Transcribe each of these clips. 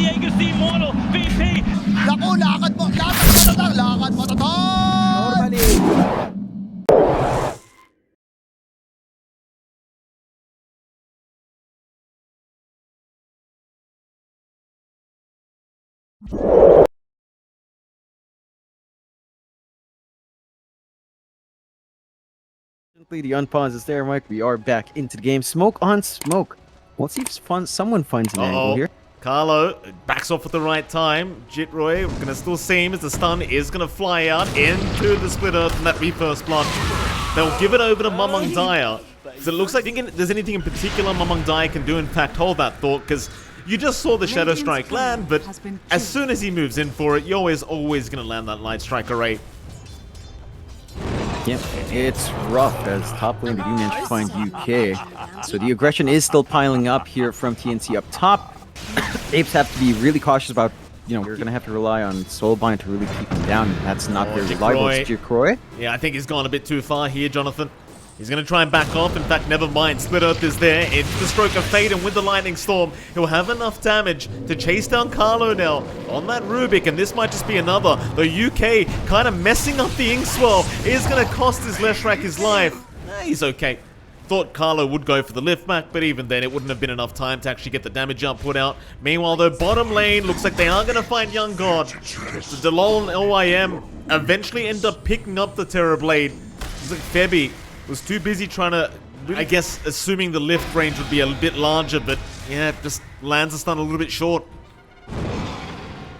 Diego si Moro, VP. Naku, lakad mo tatang, lakad mo tatang! Normally. The unpause is there, Mike. We are back into the game. Smoke on smoke. Let's see if someone finds an angle here. Carlo backs off at the right time. Jitroy gonna still see him as the stun is gonna fly out into the split earth and that be first blood. They'll give it over to MLPDotA. So it looks like there's anything in particular MLPDotA can do. In fact, hold that thought, because you just saw the Shadow Strike land, but as soon as he moves in for it, Yoa is always gonna land that Light Strike array. Yep, it's rough as top lane they do manage to find UK. So the aggression is still piling up here from TNC up top. Apes have to be really cautious about, we're going to have to rely on Soulbind to really keep him down. That's not very reliable. It's Jitroy. Yeah, I think he's gone a bit too far here, Jonathan. He's going to try and back off. In fact, never mind. Split Earth is there. It's the Stroke of Fate, and with the Lightning Storm, he'll have enough damage to chase down Carlo now on that Rubik, and this might just be another. The UK kind of messing up the Inkswell is going to cost his Leshrac his life. He's okay. Thought Carlo would go for the lift back, but even then it wouldn't have been enough time to actually get the damage output out. Meanwhile, though, bottom lane looks like they are going to find Young God. The Delol and OIM eventually end up picking up the Terrorblade. Looks like Febby was too busy trying to, I guess, assuming the lift range would be a bit larger, but yeah, just lands a stun a little bit short.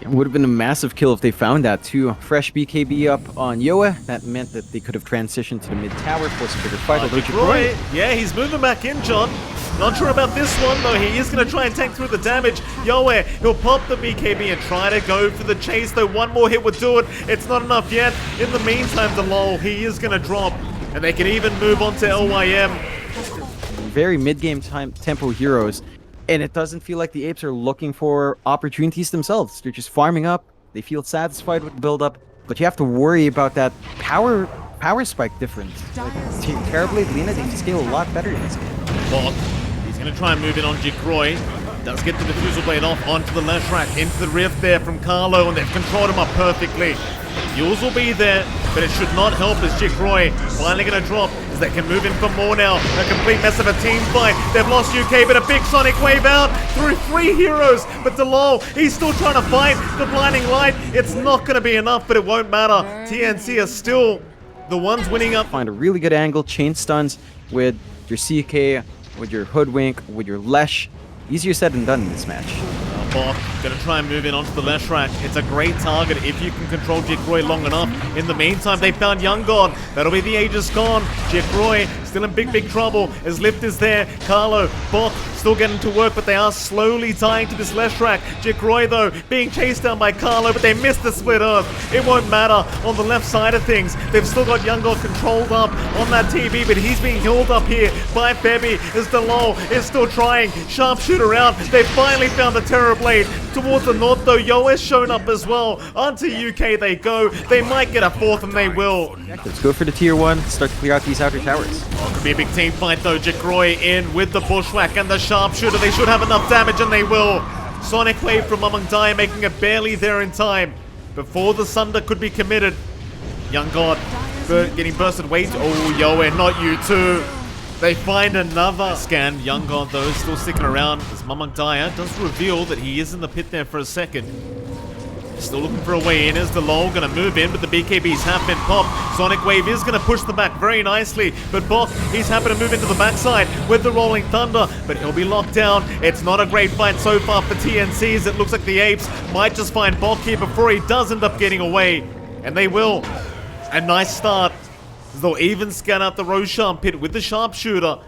It would have been a massive kill if they found that too. Fresh BKB up on Yoa. That meant that they could have transitioned to the mid tower, force a bigger fight. Jitroy, yeah, he's moving back in, John. Not sure about this one, though. He is going to try and tank through the damage. Yoa, he'll pop the BKB and try to go for the chase, though one more hit would do it. It's not enough yet. In the meantime, Delol, he is going to drop, and they can even move on to LYM. Very mid-game tempo heroes. And it doesn't feel like the Apes are looking for opportunities themselves. They're just farming up. They feel satisfied with the build-up. But you have to worry about that power spike difference. Like, Terrorblade, Lina, they scale a lot better in this game. Bot, he's going to try and move in on Jitroy. Does get the Diffusal Blade off onto the Leshrac, into the Rift there from Carlo, and they've controlled him up perfectly. Yules will be there, but it should not help as Jitroy finally going to drop as they can move in for more now. A complete mess of a team fight. They've lost UK, but a big Sonic Wave out through 3 heroes. But Delol, he's still trying to fight the Blinding Light. It's not going to be enough, but it won't matter. TNC are still the ones winning up. Find a really good angle, chain stuns with your CK, with your Hoodwink, with your Lesh. Easier said than done in this match. Bok gonna try and move in onto the Leshrac. It's a great target if you can control Jitroy long enough. In the meantime, they found Young God. That'll be the Aegis gone. Jitroy still in big trouble as Lift is there. Carlo, Bok still getting to work, but they are slowly dying to this Leshrac. Jitroy, though, being chased down by Carlo, but they missed the Split Earth. It won't matter on the left side of things. They've still got Young God controlled up on that TV, but he's being healed up here by Febby as Delol is still trying. Sharpshooter out. They finally found the Terrorblade. Towards the north, though, Yoa's shown up as well. Onto UK they go. They might get a 4th, and they will. Let's go for the tier 1. Start to clear out these outer towers. Could be a big team fight, though. Jitroy in with the Bushwhack and the Sharpshooter. They should have enough damage, and they will. Sonic Wave from MLPDotA making it barely there in time before the Sunder could be committed. Young God getting bursted. Wait. Oh, Yoa, not you too. They find another scan. Young God, though, is still sticking around as MLPDotA does reveal that he is in the pit there for a second. Still looking for a way in as Delol going to move in, but the BKBs have been popped. Sonic Wave is going to push them back very nicely, but Bok, he's happy to move into the backside with the Rolling Thunder, but he'll be locked down. It's not a great fight so far for TNCs. It looks like the Apes might just find Bok here before he does end up getting away, and they will. A nice start. They'll even scan out the Roshan pit with the Sharpshooter.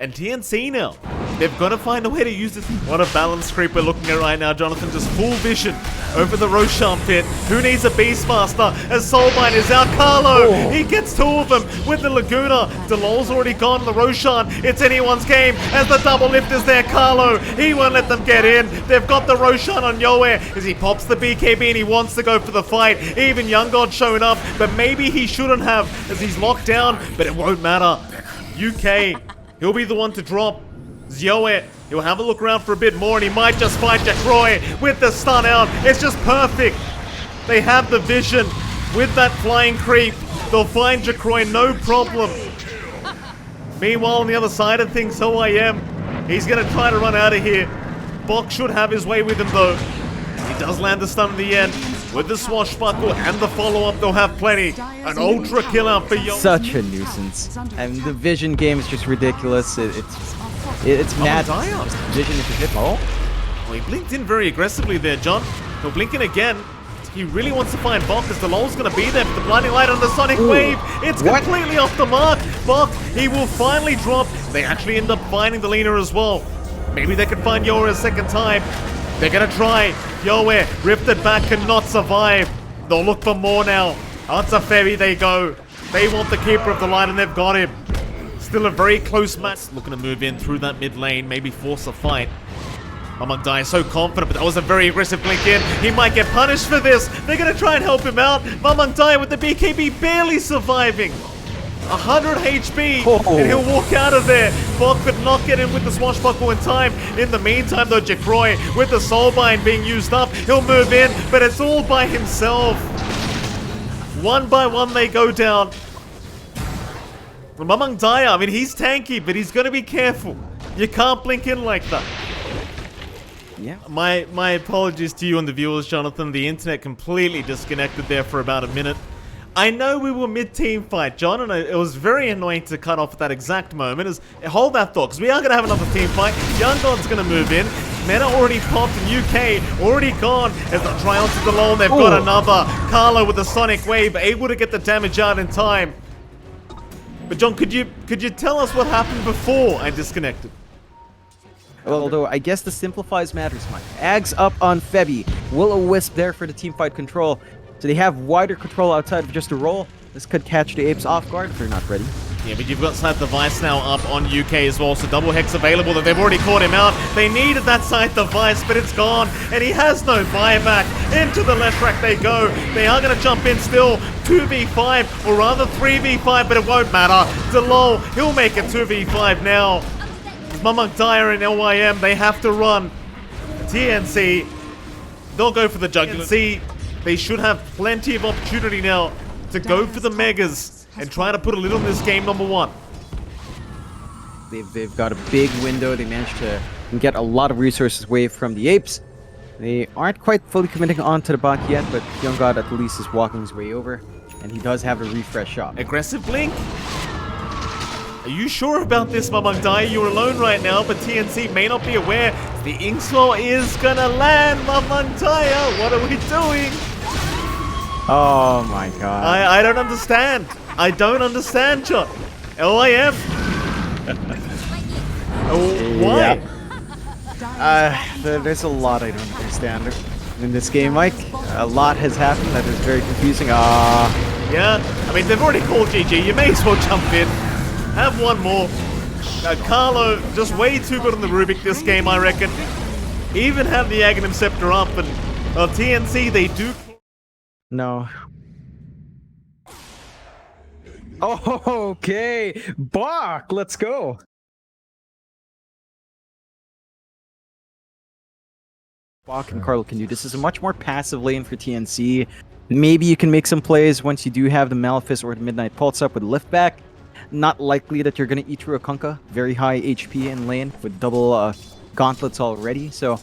And TNC now, they've got to find a way to use this. What a balance creep we're looking at right now, Jonathan. Just full vision over the Roshan pit. Who needs a Beastmaster as Soulbind is out? Carlo, he gets 2 of them with the Laguna. Delol's already gone. The Roshan, it's anyone's game as the double lift is there. Carlo, he won't let them get in. They've got the Roshan on Yoa as he pops the BKB and he wants to go for the fight. Even Young God showing up, but maybe he shouldn't have as he's locked down, but it won't matter. UK, he'll be the one to drop. Yoa He'll have a look around for a bit more, and he might just find Jackroy with the stun out. It's just perfect. They have the vision with that flying creep. They'll find Jackroy, no problem. Meanwhile, on the other side of things, OIM, he's going to try to run out of here. Bok should have his way with him, though. He does land the stun in the end. With the swashbuckle and the follow-up, they'll have plenty. An ultra kill out for Yo. Such a nuisance. And the vision game is just ridiculous. It's mad. Vision if you hit. Oh, Well, he blinked in very aggressively there, John. He'll blink in again. He really wants to find Bok as the lul's going to be there, but the blinding light on the Sonic Wave, it's completely off the mark. Bok, he will finally drop. They actually end up finding the Lina as well. Maybe they can find Yoa a second time. They're going to try. Yoa, rifted back, cannot survive. They'll look for more now. Onto Ferry they go. They want the Keeper of the Light, and they've got him. Still a very close match. Looking to move in through that mid lane, maybe force a fight. Mamangdai is so confident, but that was a very aggressive blink in. He might get punished for this. They're going to try and help him out. Mamangdai with the BKB barely surviving. 100 HP, and he'll walk out of there. Bok could not get in with the swashbuckle in time. In the meantime, though, Jackroy with the soulbind being used up, he'll move in, but it's all by himself. One by one, they go down. Mamangdai, I mean, he's tanky, but he's got to be careful. You can't blink in like that. yeah. My apologies to you and the viewers, Jonathan. The internet completely disconnected there for about a minute. I know we were mid-team fight, John, and it was very annoying to cut off at that exact moment. Hold that thought, because we are going to have another team fight. Young God's going to move in. Meta already popped, and UK already gone as they try onto the low. They've got another. Carlo with the Sonic Wave, able to get the damage out in time. But John, could you tell us what happened before I disconnected? Although, I guess the simplifies matters, Mike. Ags up on Febby. Will-O-Wisp there for the teamfight control. So they have wider control outside of just a roll. This could catch the Apes off guard if they're not ready. Yeah, but you've got Scythe Device now up on UK as well, so double hex available. That they've already caught him out. They needed that Scythe Device, but it's gone, and he has no buyback. Into the left rack they go. They are going to jump in still. 2v5, or rather 3v5, but it won't matter. Delol, he'll make it 2v5 now. Mamangdai and LYM, they have to run. TNC, they'll go for the jugular. See, they should have plenty of opportunity now to go for the Megas and try to put a little in this game number one. They've got a big window. They managed to get a lot of resources away from the Apes. They aren't quite fully committing onto the bot yet, but Young God at least is walking his way over, and he does have a refresh shot. Aggressive blink? Are you sure about this, Mamangdai? You're alone right now, but TNC may not be aware. The Inkswell is gonna land, Mamangdai. What are we doing? Oh my god. I don't understand. I don't understand, John. LIM. Why? There's a lot I don't understand in this game, Mike. A lot has happened that is very confusing. Yeah, I mean, they've already called GG. You may as well jump in. Have one more. Carlo, just way too good on the Rubik this game, I reckon. Even have the Aghanim Scepter up, and TNC, they do... No. Oh, okay. Bok, let's go. Bok and Carlo can do this. This is a much more passive lane for TNC. Maybe you can make some plays once you do have the Malefice or the Midnight Pulse up with lift back. Not likely that you're going to eat through a Kunkka. Very high HP in lane with double gauntlets already. So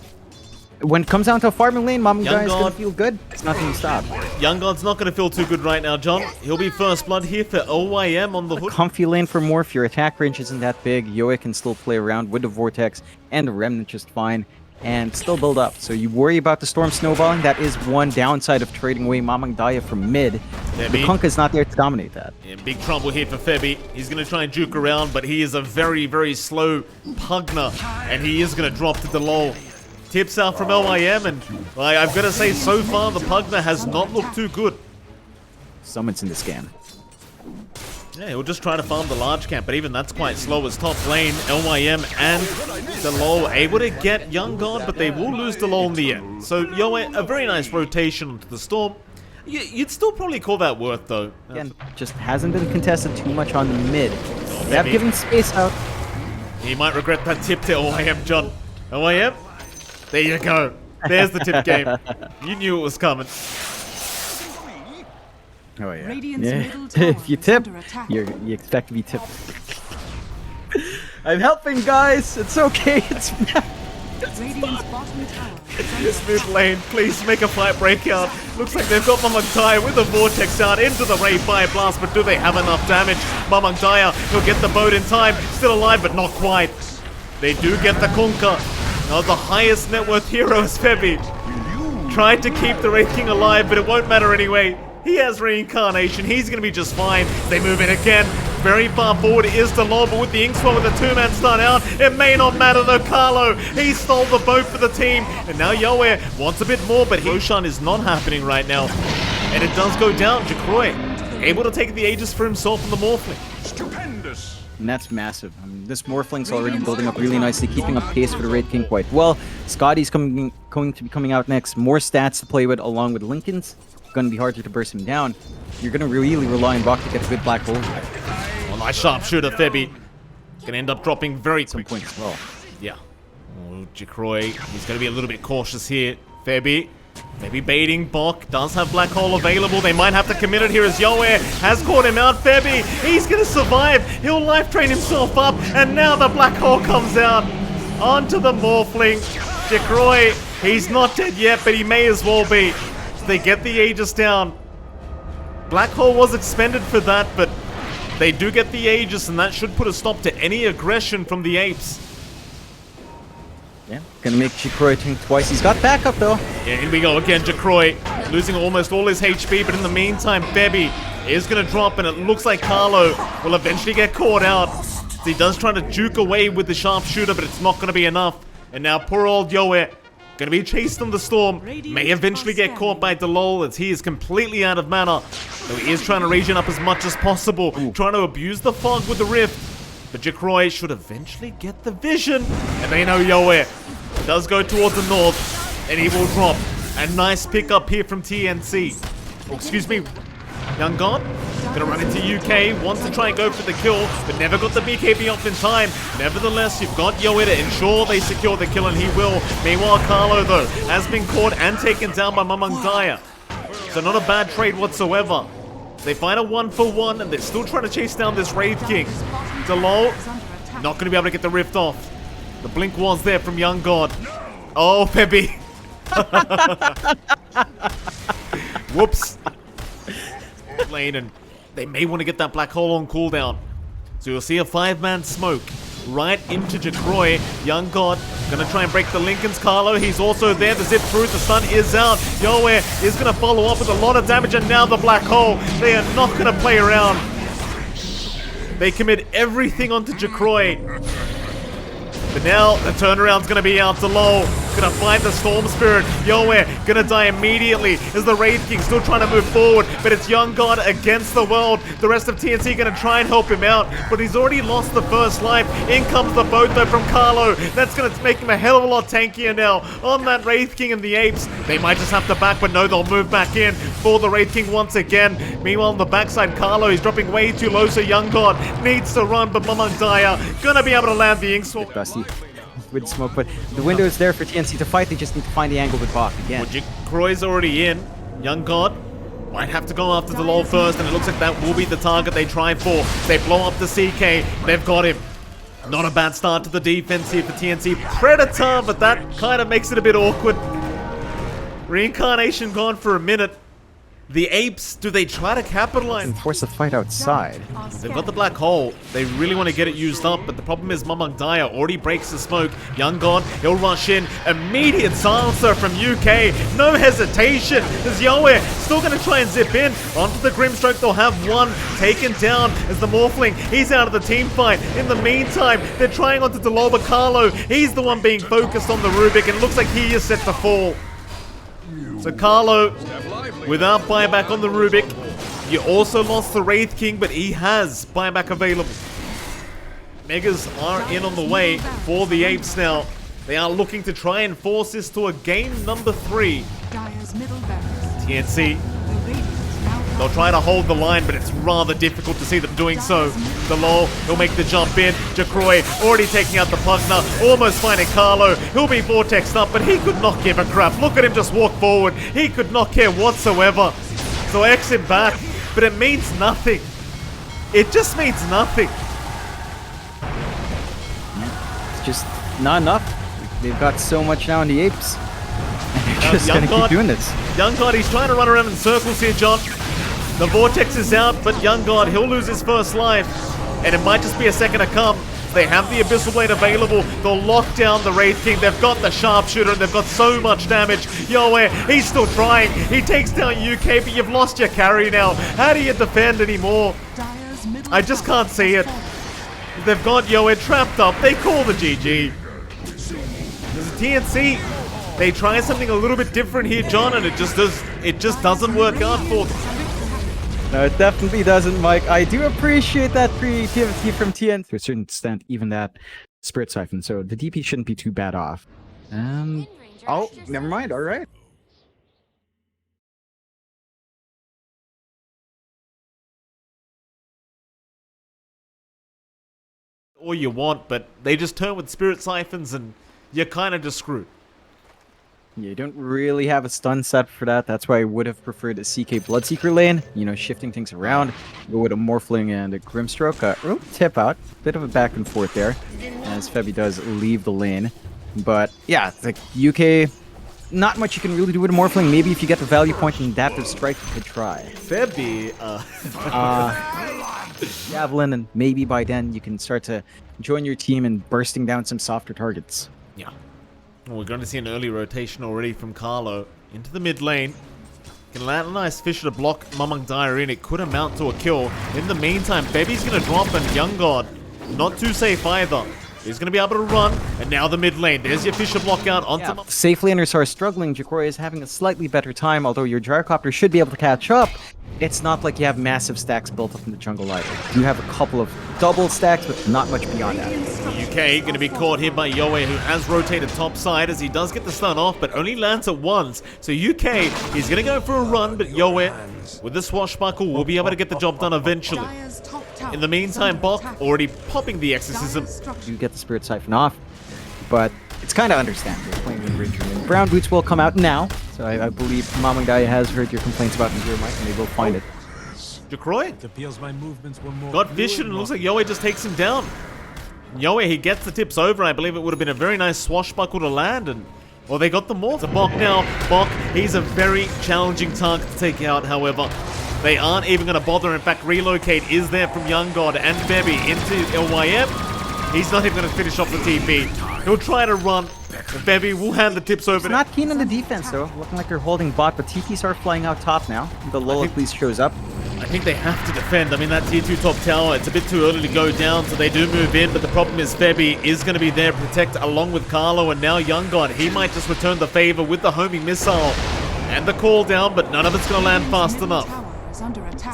when it comes down to a farming lane, Mamangdai is going to feel good. It's nothing to stop. Young God's not going to feel too good right now, John. He'll be first blood here for OYM on the hood. Comfy lane for Morph. Your attack range isn't that big. Yoa can still play around with the Vortex and the Remnant just fine. And still build up. So you worry about the Storm snowballing. That is one downside of trading away Mamangdai from mid. The Kunkka is not there to dominate that. Yeah, big trouble here for Febby. He's going to try and juke around, but he is a very, very slow pugner. And he is going to drop to the low. Tips out from LYM, and I've got to say, so far, the pugner has not looked too good. Summons in this game. Yeah, he'll just try to farm the large camp, but even that's quite slow as top lane. LYM and Delol able to get Young God, but they will lose Delol in the end. So, Yoa, a very nice rotation to the Storm. You'd still probably call that worth, though. Again, just hasn't been contested too much on the mid. They have given space out. He might regret that tip to LYM, John. Oh, I am? There you go. There's the tip game. You knew it was coming. Oh yeah. Radiant's Yeah. middle tower If you is tip, under attack. you expect to be tipped. I'm helping, guys. It's okay. It's Radiant's bottom tower is under This mid lane, please make a fight break out. Looks like they've got Mamangdaya with the vortex out into the Ray Fire Blast, but do they have enough damage? Mamangdaya will get the boat in time, still alive, but not quite. They do get the Kunkka. Now the highest net worth hero is Febby. Tried to keep the Wraith King alive, but it won't matter anyway. He has reincarnation, he's gonna be just fine. They move in again. Very far forward is DeLore, but with the Inkswell with a two-man stun out, it may not matter though. Carlo, he stole the boat for the team, and now Yoe wants a bit more, but Roshan is not happening right now. And it does go down. Jacroy able to take the Aegis for himself in the Morphling. And that's massive. This Morphling's already building up really nicely, keeping up pace for the Wraith King quite well. Scotty's going to be coming out next. More stats to play with along with Lincoln's. Going to be harder to burst him down. You're going to really rely on Rock to get a good black hole. Oh, nice sharpshooter, Febby. Gonna end up dropping very Some quick. point as well. Yeah. Oh, Jacroy, he's gonna be a little bit cautious here. Febby, maybe baiting Bok. Does have black hole available. They might have to commit it here as Yoe has caught him out. Febby, he's gonna survive. He'll life train himself up, and now the black hole comes out onto the Morphling. Jacroy, he's not dead yet, but he may as well be. So they get the Aegis down. Black hole was expended for that, but they do get the Aegis, and that should put a stop to any aggression from the Apes. Yeah, gonna make Jacroy think twice. He's got backup though. Yeah, here we go again. Jacroy losing almost all his HP, but in the meantime, Febby is going to drop, and it looks like Carlo will eventually get caught out. So he does try to juke away with the sharpshooter, but it's not going to be enough. And now poor old Yoe going to be chased on the storm. May eventually get caught by Delol as he is completely out of mana. So he is trying to regen up as much as possible, trying to abuse the fog with the rift. But Jacroy should eventually get the vision. And they know Yoe does go towards the north, and he will drop. A nice pickup here from TNC. Oh, excuse me, Young God. Gonna run into UK, wants to try and go for the kill, but never got the BKB off in time. Nevertheless, you've got Yoe to ensure they secure the kill, and he will. Meanwhile, Carlo, though, has been caught and taken down by Mamangdaya. So not a bad trade whatsoever. They find a 1-for-1, and they're still trying to chase down this Wraith King. Delol, not going to be able to get the rift off. The blink was there from Young God. Oh, Febby. Whoops. Lane, and they may want to get that black hole on cooldown. So you'll see a 5-man smoke right into Jacroy. Young God gonna try and break the Lincoln's. Carlo, he's also there. The zip through, the stun is out. Yoe is gonna follow up with a lot of damage, and now the black hole. They are not gonna play around. They commit everything onto Jacroy. But now the turnaround's gonna be out to low. Gonna find the Storm Spirit. Yoe gonna die immediately as the Wraith King still trying to move forward. But it's Young God against the world. The rest of TNC gonna try and help him out, but he's already lost the first life. In comes the boat though from Carlo. That's gonna make him a hell of a lot tankier now on that Wraith King and the Apes. They might just have to back, but no, they'll move back in for the Wraith King once again. Meanwhile on the backside, Carlo is dropping way too low, so Young God needs to run, but Mamangdaya gonna be able to land the Inkswell. Dusty with smoke, but the window is there for TNC to fight. They just need to find the angle with Bach again. Well, Jacroy's already in. Young God might have to go after Delol first, and it looks like that will be the target they try for. They blow up the CK. They've got him. Not a bad start to the defense here for TNC. Predator, but that kind of makes it a bit awkward. Reincarnation gone for a minute. The Apes, do they try to capitalize? And force the fight outside. They've got the black hole. They really want to get it used up, but the problem is Mamangdaya already breaks the smoke. Young God, he'll rush in. Immediate silencer from UK. No hesitation. As Yoe still going to try and zip in. Onto the Grimstroke, they'll have one taken down as the Morphling. He's out of the team fight. In the meantime, they're trying onto Deloba Carlo. He's the one being focused on the Rubik, and it looks like he is set to fall. So Carlo, without buyback on the Rubik, you also lost the Wraith King, but he has buyback available. Megas are in on the way for the Apes now. They are looking to try and force this to a game number 3. Dire's middle barracks. TNC, The radiant now They'll try to hold the line, but it's rather difficult to see them doing so. The Lol, he'll make the jump in. Jacroy already taking out the Pugner, almost finding Carlo. He'll be vortexed up, but he could not give a crap. Look at him just walk forward. He could not care whatsoever. So X him back, but it means nothing. It just means nothing. It's just not enough. They've got so much now in the Apes. And they're just gonna keep doing this. YoungGod, he's trying to run around in circles here, John. The Vortex is out, but YoungGod, he'll lose his first life. And it might just be a second to come. They have the Abyssal Blade available. They'll lock down the Wraith King. They've got the Sharpshooter, and they've got so much damage. Yoe, he's still trying. He takes down UK, but you've lost your carry now. How do you defend anymore? I just can't see it. They've got Yoe trapped up. They call the GG. There's a TNC. They try something a little bit different here, John, and it just doesn't work out for them. No, it definitely doesn't, Mike. I do appreciate that creativity from TN to a certain extent, even that Spirit Siphon. So the DP shouldn't be too bad off. Oh, never mind. All right. All you want, but they just turn with Spirit Siphons, and you're kind of just screwed. Yeah, you don't really have a stun set for that. That's why I would have preferred a CK Bloodseeker lane. You know, shifting things around. Go with a Morphling and a Grimstroke. Tip out. Bit of a back and forth there, as Febby does leave the lane. But yeah, like UK, not much you can really do with a Morphling. Maybe if you get the value point and Adaptive Strike, you could try. Febby, Javelin, and maybe by then you can start to join your team in bursting down some softer targets. Yeah. Well, we're going to see an early rotation already from Carlo into the mid lane. Can land a nice Fisher to block Mamang Dyer in. It could amount to a kill. In the meantime, Febby's going to drop, and YoungGod, not too safe either. He's going to be able to run, and now the mid lane. There's your Fisher block out onto... Safe laners are struggling. Jacroy is having a slightly better time, although your Gyrocopter should be able to catch up. It's not like you have massive stacks built up in the jungle either. You have a couple of double stacks, but not much beyond that. UK going to be caught here by Yoe, who has rotated top side as he does get the stun off, but only lands at once. So UK is going to go for a run, but Yoe, with the swashbuckle, will be able to get the job done eventually. In the meantime, Bok already popping the Exorcism. You get the Spirit Siphon off, but it's kind of understandable playing in Ranger. Brown Boots will come out now, so I believe Mamang Daya has heard your complaints about Endure Mike, and they will find it. Jacroy got vision, and looks like Yoe just takes him down. Yoe, he gets the tips over. I believe it would have been a very nice swashbuckle to land, and well, they got the morph. To Bok now. Bok, he's a very challenging target to take out, however. They aren't even going to bother. In fact, relocate is there from YoungGod and Febby into LYM. He's not even going to finish off the TP. He'll try to run. Febby will hand the tips over. He's not keen on the defense, though. Looking like they're holding bot, but TPs are flying out top now. The Lola please shows up. I think they have to defend. I mean, that tier 2 top tower, it's a bit too early to go down, so they do move in, but the problem is Febby is going to be there to protect along with Carlo, and now YoungGod, he might just return the favor with the homing missile and the call down, but none of it's going to land fast enough.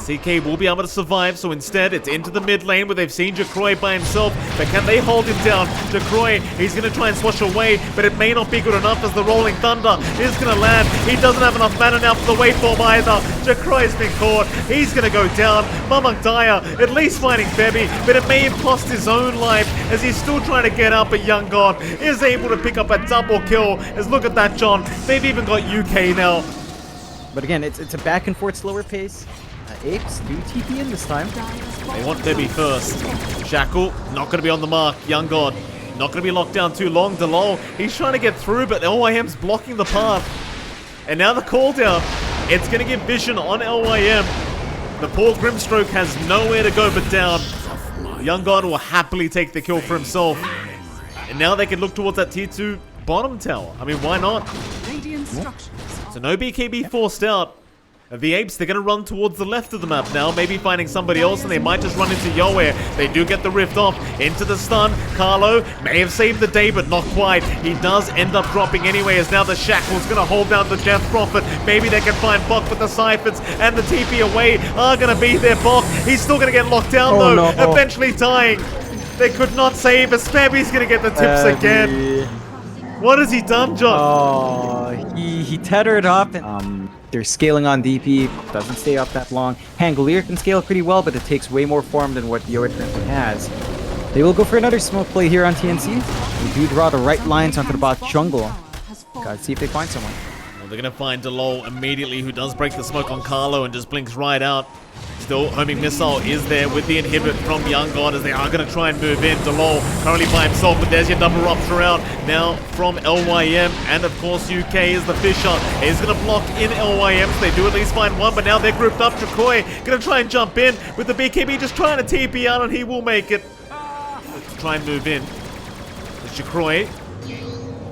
CK will be able to survive, so instead it's into the mid lane where they've seen Jacroy by himself, but can they hold him down? Jacroy, he's going to try and swash away, but it may not be good enough as the Rolling Thunder is going to land. He doesn't have enough mana now for the waveform either. Jacroy's been caught. He's going to go down. Mamang Daya at least finding Febby, but it may have cost his own life as he's still trying to get up, but YoungGod is able to pick up a double kill. As look at that, John. They've even got UK now. But again, it's a back and forth slower pace. Apes do TP in this time. They want Febby first. Shackle, not going to be on the mark. YoungGod, not going to be locked down too long. Delol, he's trying to get through, but LYM's blocking the path. And now the call down. It's going to give vision on LYM. The poor Grimstroke has nowhere to go but down. YoungGod will happily take the kill for himself. And now they can look towards that tier 2 bottom tower. I mean, why not? So no BKB forced out. The Apes, they're going to run towards the left of the map now, maybe finding somebody else, and they might just run into Yoe. They do get the rift off, into the stun. Carlo may have saved the day, but not quite. He does end up dropping anyway, as now the Shackle's going to hold down the Death Prophet. Maybe they can find Bok, but the Siphons and the TP away are going to be there. Bok, he's still going to get locked down, though, no. Eventually dying. They could not save us. Febby's going to get the tips again. What has he done, John? Oh, he tethered up and They're scaling on DP, doesn't stay up that long. Hangolier can scale pretty well, but it takes way more form than what Yoa currently has. They will go for another smoke play here on TNC. They do draw the right lines onto the bot jungle. Gotta see if they find someone. Well, they're gonna find Delol immediately, who does break the smoke on Carlo and just blinks right out. Still, homing missile is there with the inhibit from Young God as they are going to try and move in. Delol currently by himself, but there's your double rupture out now from LYM. And of course, UK is the Fisher. Is going to block in LYM, so they do at least find one, but now they're grouped up. Jakroy going to try and jump in with the BKB, just trying to TP out, and he will make it. Let's try and move in. It's Jakroy.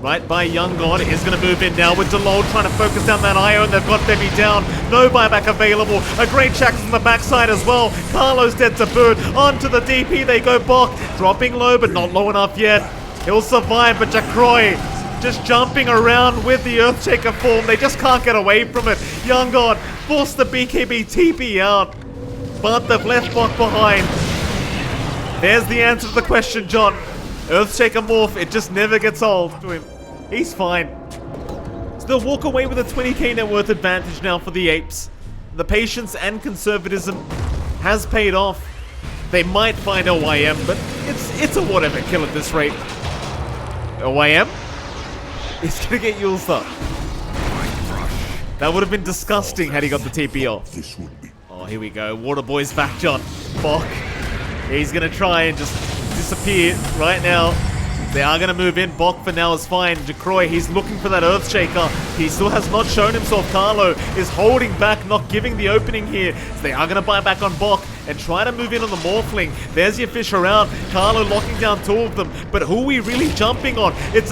Right by Young God is going to move in now with Delol trying to focus down that IO, and they've got Bebby down. No buyback available. A great Shax on the backside as well. Carlo's dead to boot. Onto the DP they go. Bok dropping low, but not low enough yet. He'll survive, but Jakroy just jumping around with the Earthshaker form. They just can't get away from it. Young God forced the BKB TP out, but they've left Bok behind. There's the answer to the question, John. Earthshaker morph, it just never gets old to him. He's fine. So they'll walk away with a 20k net worth advantage now for the Apes. The patience and conservatism has paid off. They might find LYM, but it's a whatever kill at this rate. LYM is gonna get Yulsa. That would have been disgusting had he got the TP off. Oh, here we go. Waterboy's back, John. Bok. He's gonna try and just disappear right now. They are going to move in. Bok for now is fine. Jakroy, he's looking for that Earthshaker. He still has not shown himself. Carlo is holding back, not giving the opening here. So they are going to buy back on Bok and try to move in on the Morphling. There's your fish around. Carlo locking down two of them. But who are we really jumping on? It's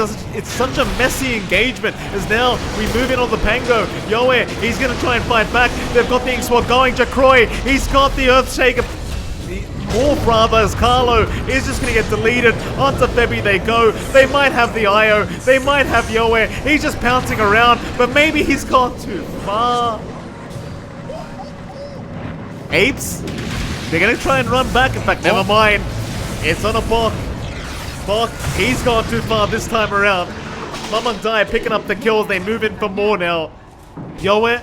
such a messy engagement as now we move in on the Pango. Yoe, he's going to try and fight back. They've got the Ink Sword going. Jakroy, he's got the Earthshaker. More brothers. Carlo is just going to get deleted. Onto Febby they go. They might have the IO. They might have Yoe. He's just pouncing around, but maybe he's gone too far. Apes, they're going to try and run back. In fact, never mind. It's on a Bok. Bok, he's gone too far this time around. Mamandai picking up the kills. They move in for more now. Yoe.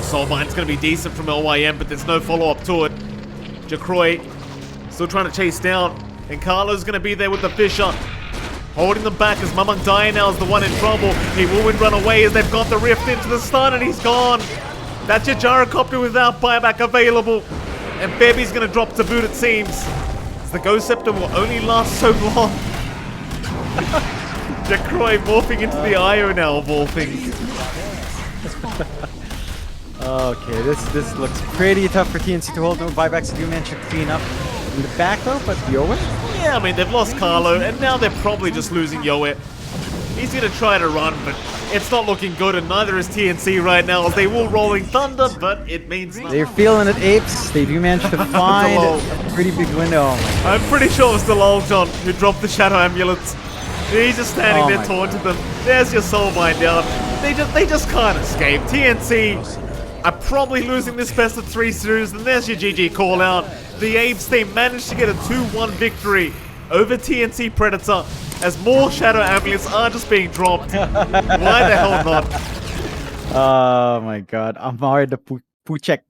Soulbind's going to be decent from LYM, but there's no follow-up to it. Jakroy still trying to chase down, and Carlo's going to be there with the Fisher. Holding them back as Mamang Dai now is the one in trouble. He will run away as they've got the rift into the stun, and he's gone. That's your Gyrocopter without buyback available. And Bebby's going to drop to boot, it seems. As the Ghost Scepter will only last so long. Jakroy morphing into the IO now, of all things. Okay, this looks pretty tough for TNC to hold. No buybacks. Do mention clean up in the back though, but Yoe? Yeah, I mean, they've lost Carlo, and now they're probably just losing Yoe. He's going to try to run, but it's not looking good, and neither is TNC right now, as they will Rolling Thunder, but it means nothing. They're feeling it, Apes. They do manage to find a pretty big window. Oh I'm pretty sure it was Delol, John, who dropped the Shadow Ambulance. He's just standing there taunting them. There's your Soulbind down. They just can't escape. TNC are probably losing this best of 3 series, and there's your GG call out. The Apes, they managed to get a 2-1 victory over TNC Predator, as more Shadow Amulets are just being dropped. Why the hell not? Oh my god, I'm hard to Puchek.